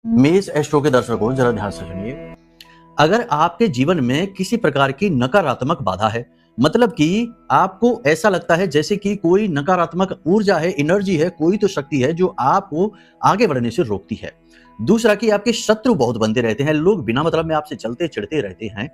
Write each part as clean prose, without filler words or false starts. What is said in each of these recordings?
मेष एस्ट्रो के दर्शकों जरा ध्यान से सुनिए। अगर आपके जीवन में किसी प्रकार की नकारात्मक बाधा है, मतलब कि आपको ऐसा लगता है जैसे कि कोई नकारात्मक ऊर्जा है, एनर्जी है, कोई तो शक्ति है जो आपको आगे बढ़ने से रोकती है। दूसरा कि आपके शत्रु बहुत बनते रहते हैं, लोग बिना मतलब में आपसे चलते चिढ़ते रहते हैं।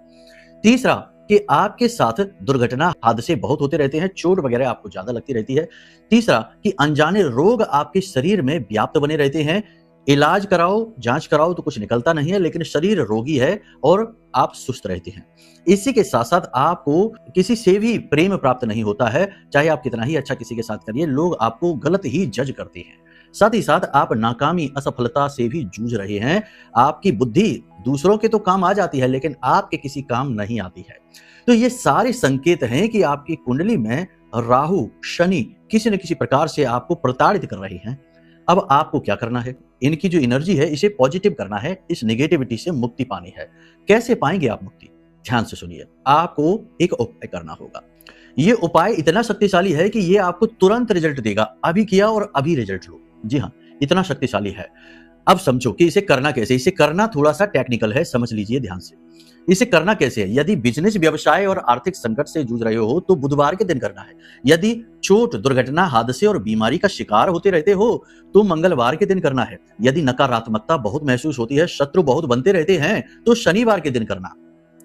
तीसरा कि आपके साथ दुर्घटना हादसे बहुत होते रहते हैं, चोट वगैरह आपको ज्यादा लगती रहती है। तीसरा कि अनजाने रोग आपके शरीर में व्याप्त बने रहते हैं। इलाज कराओ, जांच कराओ तो कुछ निकलता नहीं है, लेकिन शरीर रोगी है और आप सुस्त रहते हैं। इसी के साथ साथ आपको किसी से भी प्रेम प्राप्त नहीं होता है, चाहे आप कितना ही अच्छा किसी के साथ करिए, लोग आपको गलत ही जज करते हैं। साथ ही साथ आप नाकामी असफलता से भी जूझ रहे हैं। आपकी बुद्धि दूसरों के तो काम आ जाती है, लेकिन आपके किसी काम नहीं आती है। तो ये सारे संकेत हैं कि आपकी कुंडली में राहु शनि किसी न किसी प्रकार से आपको प्रताड़ित कर रहे हैं। अब आपको क्या करना है? इनकी जो एनर्जी है इसे पॉजिटिव करना है, इस नेगेटिविटी से मुक्ति पानी है। कैसे पाएंगे आप मुक्ति? ध्यान से सुनिए। आपको एक उपाय करना होगा। ये उपाय इतना शक्तिशाली है कि ये आपको तुरंत रिजल्ट देगा। अभी किया और अभी रिजल्ट लो। जी हाँ, इतना शक्तिशाली है। अब समझो कि इसे करना कैसे। इसे करना थोड़ा सा टेक्निकल है, समझ लीजिए ध्यान से। इसे करना कैसे है? यदि बिजनेस, व्यवसाय और आर्थिक संकट से जूझ रहे हो तो बुधवार के दिन करना है। यदि चोट, दुर्घटना, हादसे और बीमारी का शिकार होते रहते हो तो मंगलवार के दिन करना है। यदि नकारात्मकता बहुत महसूस होती है, शत्रु बहुत बनते रहते हैं तो शनिवार के दिन करना।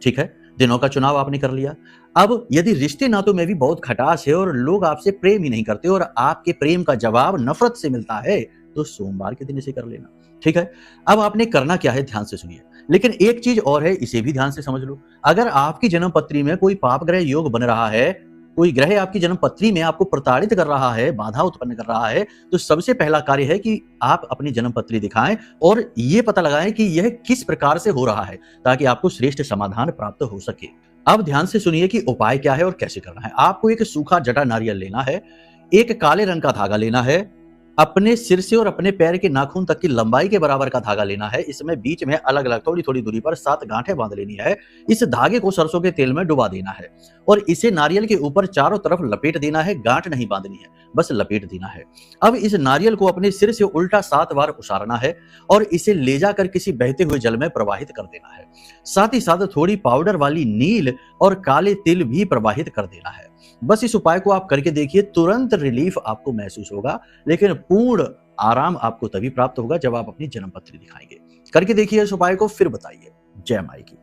ठीक है, दिनों का चुनाव आपने कर लिया। अब यदि रिश्ते नातों में भी बहुत खटास है और लोग आपसे प्रेम ही नहीं करते और आपके प्रेम का जवाब नफरत से मिलता है तो सोमवार के दिन इसे कर लेना। ठीक है, अब आपने करना क्या है ध्यान से सुनिए। लेकिन एक चीज और है, इसे भी ध्यान से समझ लो। अगर आपकी जन्म पत्री में कोई पाप ग्रह योग बन रहा है, कोई ग्रह आपकी जन्म पत्री में आपको प्रताड़ित कर रहा है, बाधा उत्पन्न कर रहा है, तो सबसे पहला कार्य है कि आप अपनी जन्म पत्री दिखाएं और ये पता लगाएं कि यह किस प्रकार से हो रहा है, ताकि आपको श्रेष्ठ समाधान प्राप्त हो सके। अब ध्यान से सुनिए कि उपाय क्या है और कैसे करना है। आपको एक सूखा जटा नारियल लेना है, एक काले रंग का धागा लेना है, अपने सिर से और अपने पैर के नाखून तक की लंबाई के बराबर का धागा लेना है। इसमें बीच में अलग अलग थोड़ी थोड़ी दूरी पर 7 गांठें बांध लेनी है। इस धागे को सरसों के तेल में डुबा देना है और इसे नारियल के ऊपर चारों तरफ लपेट देना है। गांठ नहीं बांधनी है, बस लपेट देना है। अब इस नारियल को अपने सिर से उल्टा 7 बार उसारना है और इसे ले जाकर किसी बहते हुए जल में प्रवाहित कर देना है। साथ ही साथ थोड़ी पाउडर वाली नील और काले तिल भी प्रवाहित कर देना है। बस इस उपाय को आप करके देखिए, तुरंत रिलीफ आपको महसूस होगा, लेकिन पूर्ण आराम आपको तभी प्राप्त होगा जब आप अपनी जन्म पत्री दिखाएंगे। करके देखिए इस उपाय को, फिर बताइए। जय माई की।